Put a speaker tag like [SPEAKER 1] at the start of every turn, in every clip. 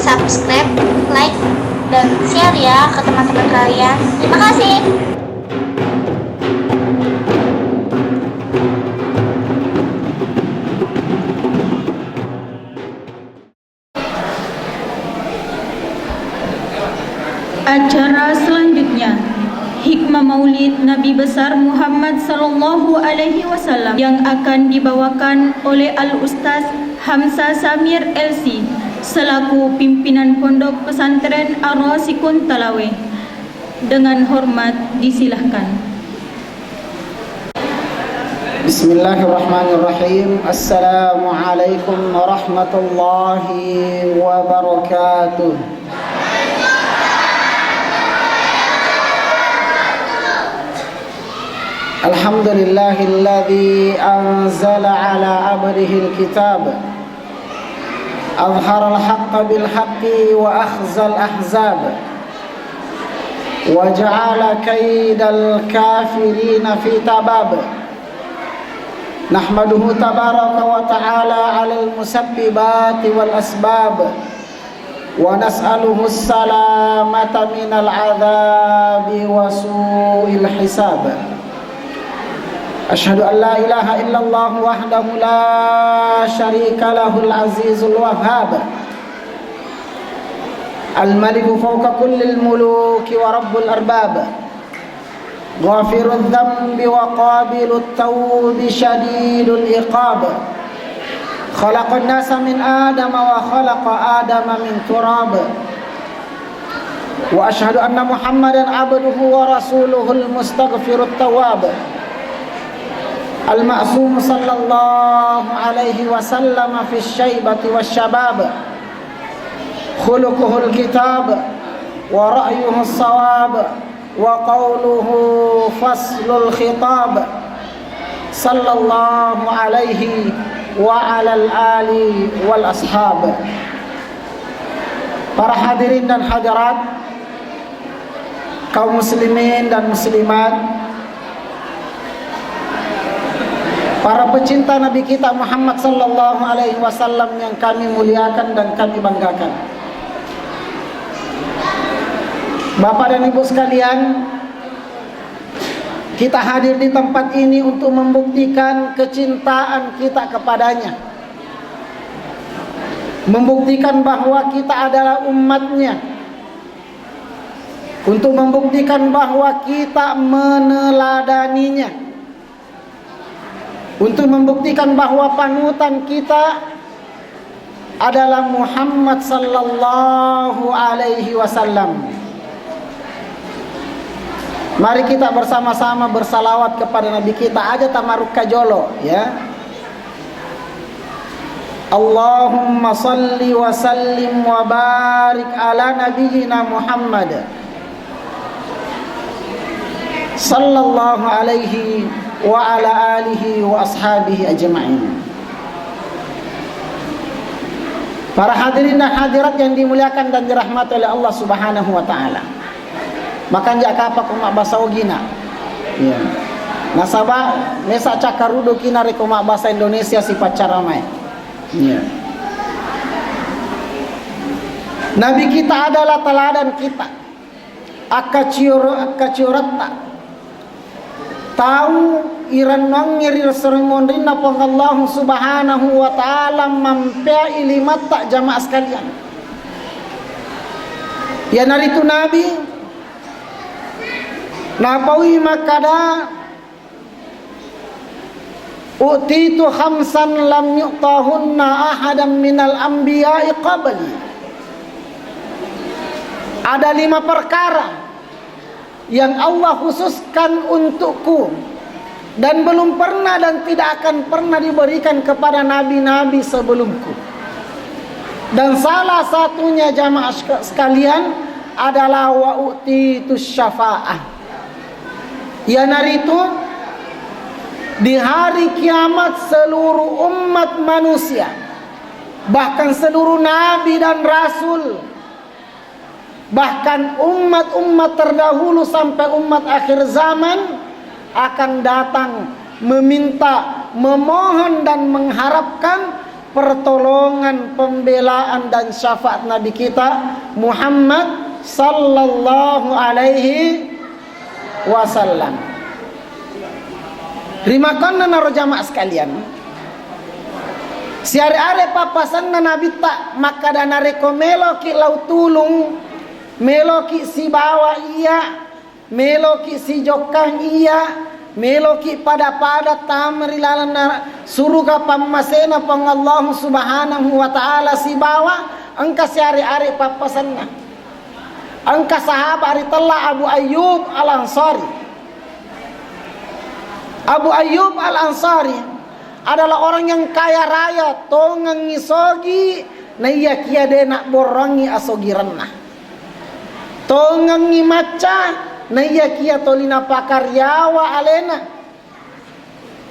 [SPEAKER 1] subscribe, like, dan share ya ke teman-teman kalian. Terima kasih.
[SPEAKER 2] Acara selanjutnya, Hikmah Maulid Nabi Besar Muhammad Sallallahu Alaihi Wasallam yang akan dibawakan oleh Al-Ustaz Hamzah Samir LC selaku pimpinan Pondok Pesantren Ar-Rasikun Talaweh. Dengan hormat disilahkan.
[SPEAKER 3] Bismillahirrahmanirrahim. Assalamualaikum warahmatullahi wabarakatuh. Alhamdulillahilladzi anzala ala abdihi alkitab azhara alhaqqa bilhaqqi wa akhzal ahzab wa ja'ala kaidal kafirina fi tabab. Nahmaduhu tabaraka wa ta'ala 'alal musabbibati wal asbab wa nas'aluhu as-salamata minal 'adzabi wa su'il hisab. Asyhadu an la ilaha illallah wahdahu la syarika lahul azizul wahhab al-maliku fawqa kullil muluki wa rabbul arbab ghafirudz dzambi wa qabilut tawbi syadidul iqab khalaqan nasa min adama wa khalaqa adama min turab wa asyhadu anna muhammadan abduhu wa rasuluhul mustaghfirut tawwab al-ma'sum sallallahu alaihi wasallam fi syaibati wasyabab khuluquhul kitab wa ra'yuhu as-sawab wa qawluhu faslul khitab sallallahu alaihi wa alal ali wal ashab. Para hadirin dan hadirat, kaum muslimin dan muslimat, para pecinta Nabi kita Muhammad sallallahu alaihi wasallam yang kami muliakan dan kami banggakan. Bapak dan Ibu sekalian, kita hadir di tempat ini untuk membuktikan kecintaan kita kepadanya. Membuktikan bahwa kita adalah umatnya. Untuk membuktikan bahwa kita meneladaninya. Untuk membuktikan bahwa panutan kita adalah Muhammad sallallahu alaihi wasallam. Mari kita bersama-sama bersalawat kepada Nabi kita aja tamaruk kajolo ya. Allahumma salli wa sallim wa barik ala nabiyyina Muhammad sallallahu alaihi wa ala alihi wa ashabihi ajma'in. Para hadirin dan hadirat yang dimuliakan dan dirahmati oleh Allah Subhanahu wa taala. Makan jak kapa kumak bahasa Ogina. Ya. Nasaba mesa cakarudo kina kumak bahasa Indonesia sifat caramai. Ya. Nabi kita adalah teladan kita. Akaciuratna tahu iran nangir seremondin napa Allah Subhanahu wa taala mampea ilimat tak jamaah sekalian. Ya naritu Nabi napawi makada utitu khamsan lam yu'tahunna ahadan minal anbiya'i qabli. Ada 5 perkara yang Allah khususkan untukku dan belum pernah dan tidak akan pernah diberikan kepada nabi-nabi sebelumku. Dan salah satunya jamaah sekalian adalah wa utitus syafa'ah. Ya naritu di hari kiamat seluruh umat manusia, bahkan seluruh nabi dan rasul, bahkan umat-umat terdahulu sampai umat akhir zaman akan datang meminta, memohon dan mengharapkan pertolongan, pembelaan dan syafaat Nabi kita Muhammad sallallahu alaihi wasallam. Rimakon naro jamaah sekalian. Siare-are papasan na Nabi tak maka dana reko meloki lau tulung, meloki si bawa iya, meloki si jokang iya, meloki pada tamrilalan suruga pammasena pang Allah subhanahu wa ta'ala si bawa angka siare-are papasan na. Angka sahabat ari telah Abu Ayyub Al-Ansari. Abu Ayyub Al-Ansari adalah orang yang kaya raya, tongang ngisogi na iya kia de nak borongi asogiranna. Tongang ngimaca na iya kia tolina pakaryawa alena.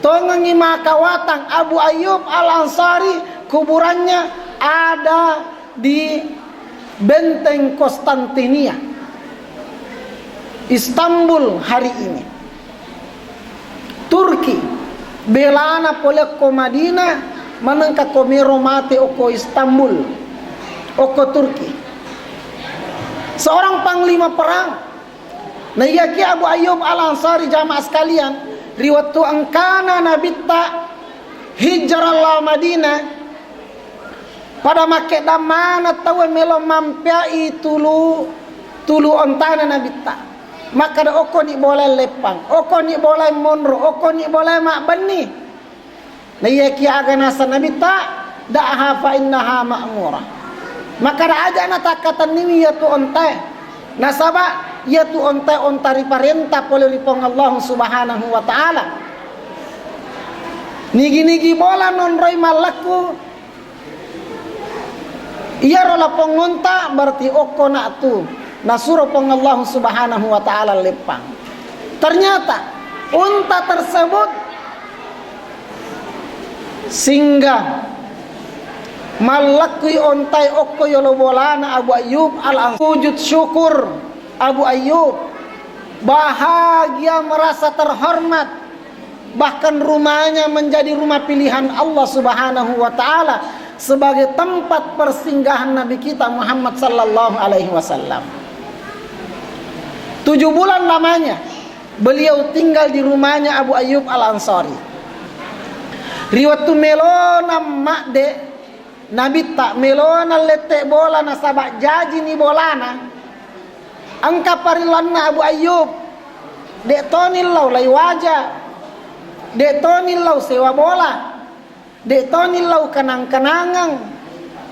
[SPEAKER 3] Tongang ngimakawatang Abu Ayyub Al-Ansari kuburannya ada di Benteng Konstantinia, Istanbul hari ini. Turki belana pole ko Madinah manangka ko mero mate oko Istanbul oko Turki. Seorang panglima perang na yaki Abu Ayyub Al-Ansari jamaah sekalian riwayat angkana nabitta hijrah la Madinah pada make damana tawa melo mampai tulu ontana nabitta. Maka da oko ni boleh lepang, oko ni boleh monro, oko ni boleh mak beni. Na iya ki aga nasa nabi ta da'ha fa innaha ma'mura. Maka da aja na takatan nimi ya tu ontai. Nasaba ya tu ontai ontari parenta pole ripong Allah subhanahu wa ta'ala. Nigi-nigi bola non roy malaku. Iya rola pengonta berarti oko na tu. Nasuro pong Allah subhanahu wa ta'ala lepang. Ternyata unta tersebut singgah malakui ontai okko yolobolana Abu Ayyub Al-Ansari. Wujud syukur Abu Ayyub, bahagia, merasa terhormat, bahkan rumahnya menjadi rumah pilihan Allah subhanahu wa ta'ala sebagai tempat persinggahan Nabi kita Muhammad sallallahu alaihi wasallam. 7 bulan lamanya beliau tinggal di rumahnya Abu Ayyub Al-Ansari. Riwayat melona makde Nabi tak melona lete bola na sabak jaji ni bolana. Angka parilanna Abu Ayyub dek tonil lau lai wajah, dek tonil lau sewa bola, dek tonil lau kanang-kanangang.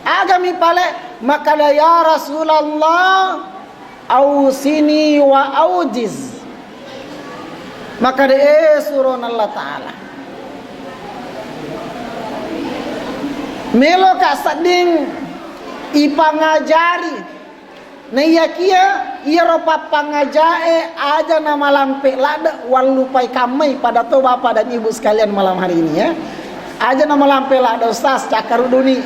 [SPEAKER 3] Agami pale maka ya Rasulullah ausini wa aujiz. Maka de surun Allah Ta'ala melo ka sading ipangajari na iya kia iya ropa pangajae aja nama lampe lada wal lupai kamai pada to bapak dan ibu sekalian malam hari ini ya. Aja nama lampe lada ustaz cakaruduni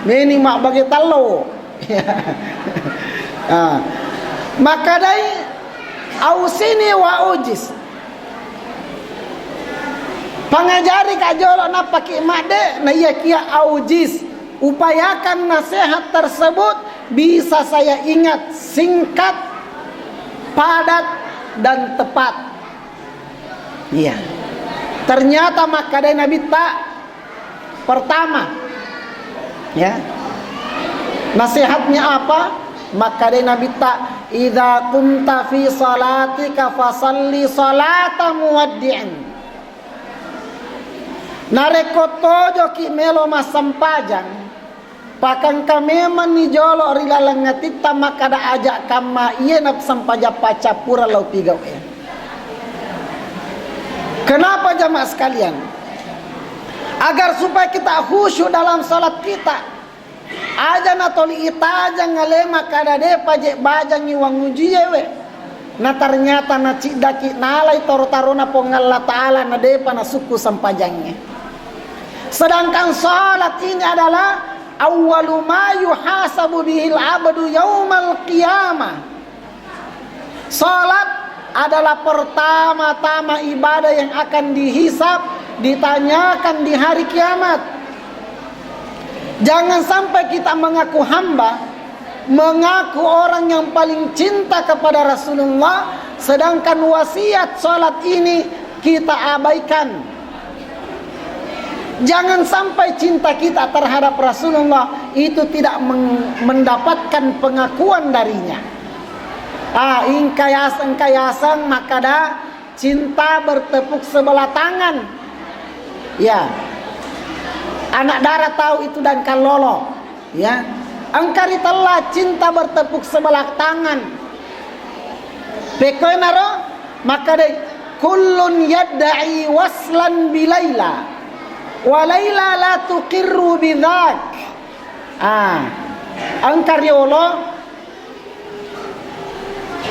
[SPEAKER 3] meni mak bagi talo. Maka dai ausini wa ujis pangajari kajolo na paki made na iya kia aujis, upayakan nasihat tersebut bisa saya ingat, singkat, padat dan tepat. Iya. Ternyata maka dai Nabi tak pertama ya. Nasihatnya apa? Maka dai Nabi tak idza kunta fi salatika fasalli salata muwaddi'in. Narekotojo ki melo masampajang pakang kame manijolo rilalang ngatita maka da ajak kama iye nap sampaja paca pura lau pigau ya. Kenapa jamaah sekalian? Agar supaya kita khusyuk dalam salat kita. Aja na toli itaja ngalema kada de pajek bajang iwang ujiyewe. Na ternyata na cidaki nalai taro-tarona pongalla ta'ala na depa na suku sampajangnya. Sedangkan salat ini adalah awwalu ma yuhasabu bihil abdu yaumal qiyamah. Salat adalah pertama-tama ibadah yang akan dihisab, ditanyakan di hari kiamat. Jangan sampai kita mengaku hamba, mengaku orang yang paling cinta kepada Rasulullah, sedangkan wasiat sholat ini kita abaikan. Jangan sampai cinta kita terhadap Rasulullah itu tidak mendapatkan pengakuan darinya. Ingkayasang maka dah cinta bertepuk sebelah tangan. Ya, anak darah tahu itu dan kalolo. Ya, angkari telah cinta bertepuk sebelah tangan. Pekoi naro maka deh kullun yadda'i waslan bilaila wa laila la tuqirru bidzak. Angkari Allah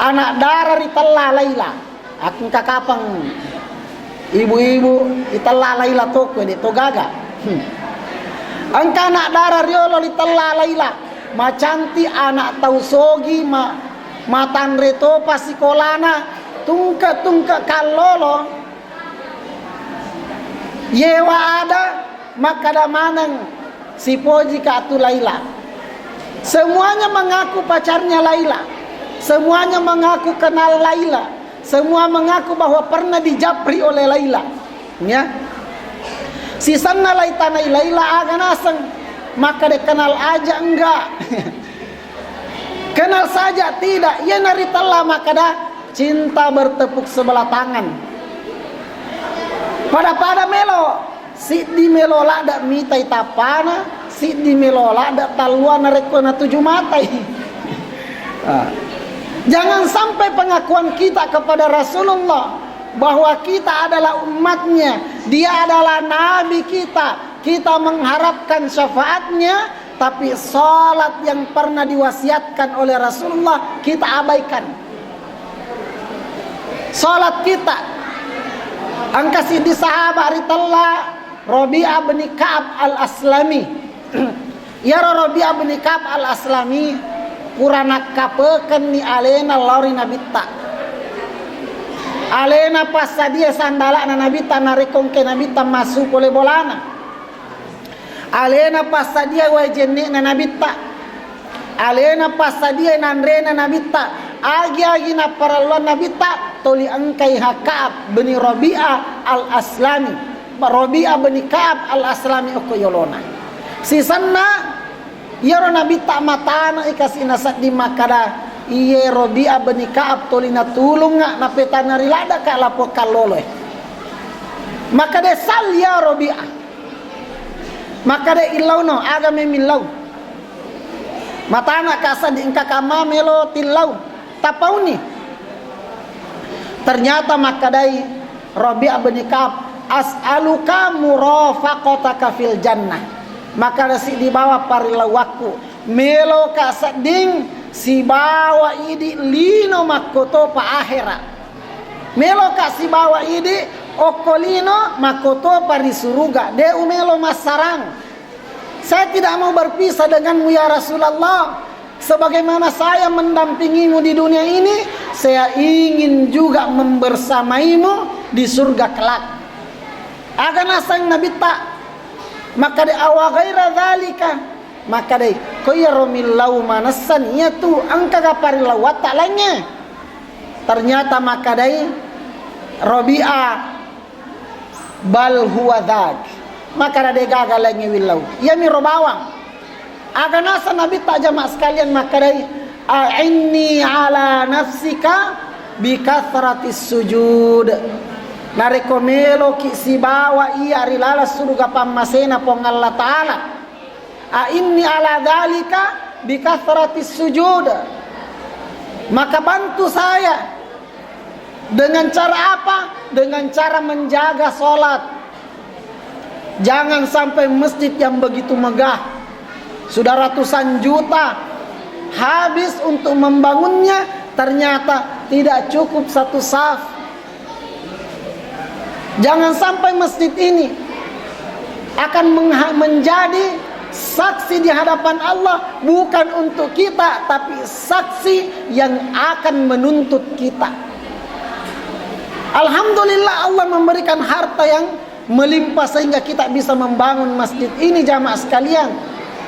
[SPEAKER 3] anak darah italla laila. Akin kakapang ibu-ibu italla laila toko di togaga. Angka anak darah riolo italla laila. Macanti anak tausogi matan reto pasikolana tungka kalolo yewa ada maka da manang si poji ka atu Laila. Semuanya mengaku pacarnya Laila, semuanya mengaku kenal Laila, semua mengaku bahwa pernah dijapri oleh Laila. Ya, si sanna laitanai Laila aganaseng maka dia kenal aja enggak. Kenal saja tidak. Ya naritalla maka dah cinta bertepuk sebelah tangan. Pada melo si di melola dak mitai tapana, si di melola dak taluan rekona 7 matai. Jangan sampai pengakuan kita kepada Rasulullah bahwa kita adalah umatnya, dia adalah nabi kita mengharapkan syafaatnya, tapi salat yang pernah diwasiatkan oleh Rasulullah kita abaikan. Salat kita angkasi di sahabat ritalla Rabi'ah bin Ka'ab al-Aslami. Ya Rabi'ah bin Ka'ab al-Aslami kurana kapekeun ni alena lauri nabita. Alena pas sadia sandalana nabita narekongke nabita masuk oleh bolana. Alena pas sadia wajenne na nabita. Alena pas sadia nandrena nabita. Agi na paraluan nabita toli angkai Ka'ab bin Rabi'ah al-Aslami. Rabi'ah bin Ka'ab al-Aslami okoyolona. Sisanna yaro nabita matana ikasina sat di makada iye Rabi'ah bin Ka'ab toli na tulung na petana rilada ka lapo kalolo. Maka de sal ya Rabi'ah. Maka de ilau no agame milau. Matana kasad ingka kama melo tilau tapauni. Ternyata makadai Rabi'ah bin Ka'ab as'aluka murafaqataka fil jannah. Maka si dibawa parilawaku melo kasading si bawa idi lino makoto pa akhira. Melo kasi bawa idi okolino makoto pari suruga de umelo masarang. Saya tidak mau berpisah denganmu ya Rasulullah. Sebagaimana saya mendampingimu di dunia ini, saya ingin juga membersamaimu di surga kelak. Agan asang nabita maka de awa ghaira dzalika maka de koyaromillau manasan yatu angka gapari lawat talanya. Ternyata maka de Rabi'ah bal huwa dzak maka de gagalanya willau ya mi robawang aganasa nabi tak jamaah sekalian maka de a'inni ala nafsika bi kathratis sujud narekomelo ki si bawa iya rilala surga pamasena pong Allah taala a'inni ala dzalika bi kathratis sujud maka bantu saya dengan cara apa? Dengan cara menjaga sholat. Jangan sampai masjid yang begitu megah, sudah ratusan juta habis untuk membangunnya, ternyata tidak cukup satu saf. Jangan sampai masjid ini akan menjadi saksi di hadapan Allah, bukan untuk kita, tapi saksi yang akan menuntut kita. Alhamdulillah Allah memberikan harta yang melimpah sehingga kita bisa membangun masjid ini jamaah sekalian.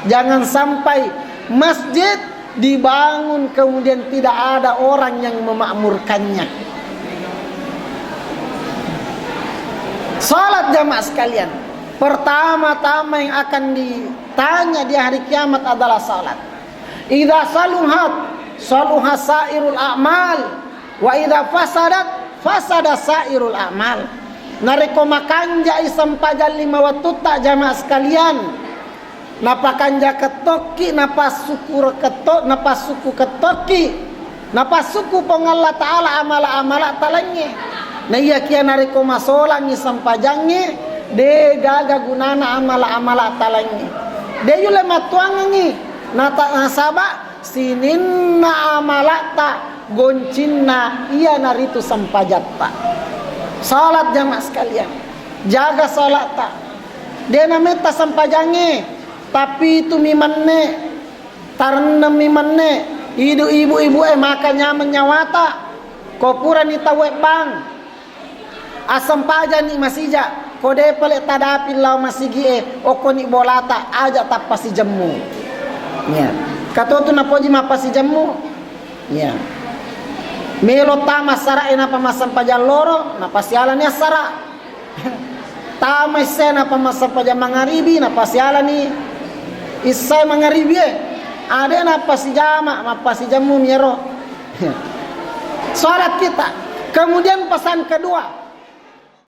[SPEAKER 3] Jangan sampai masjid dibangun kemudian tidak ada orang yang memakmurkannya. Salat jamaah sekalian, pertama-tama yang akan ditanya di hari kiamat adalah salat. Idza saluhat saluha sairul a'mal wa idza fasadat fasada sairul a'mal. Nareko makanja isam pajal 5 waktu tak jamaah sekalian. Napa kanja ketoki, napa suku ketok, napa suku ketoki, napa suku pengalla ta'ala amala-amala talanye. Nah iya kia nareko masolang isam pajangnya de gaga gunana amala-amala talanye. De yule matuangangi nata nasaba sininna amalata goncinna iya naritu sampajatta. Salat jamaah sekalian, jaga salat ta. De nameta sampajange tapi itu mimanne tarna mimanne ibu-ibu makanya menyawata kopuran ni tawe bang asam paja ni masija kode pale tadapil law masigi okoni bolata aja tapasi jemmu ya kato tu napoji mapasi jemmu ya melo tama sara enapa masam paja loro napasialan ya sara tama sena pa masam paja mangaribi napasialan ni isai mangaribi ada napasi jama mapasi jemmu miero salat kita. Kemudian pesan kedua,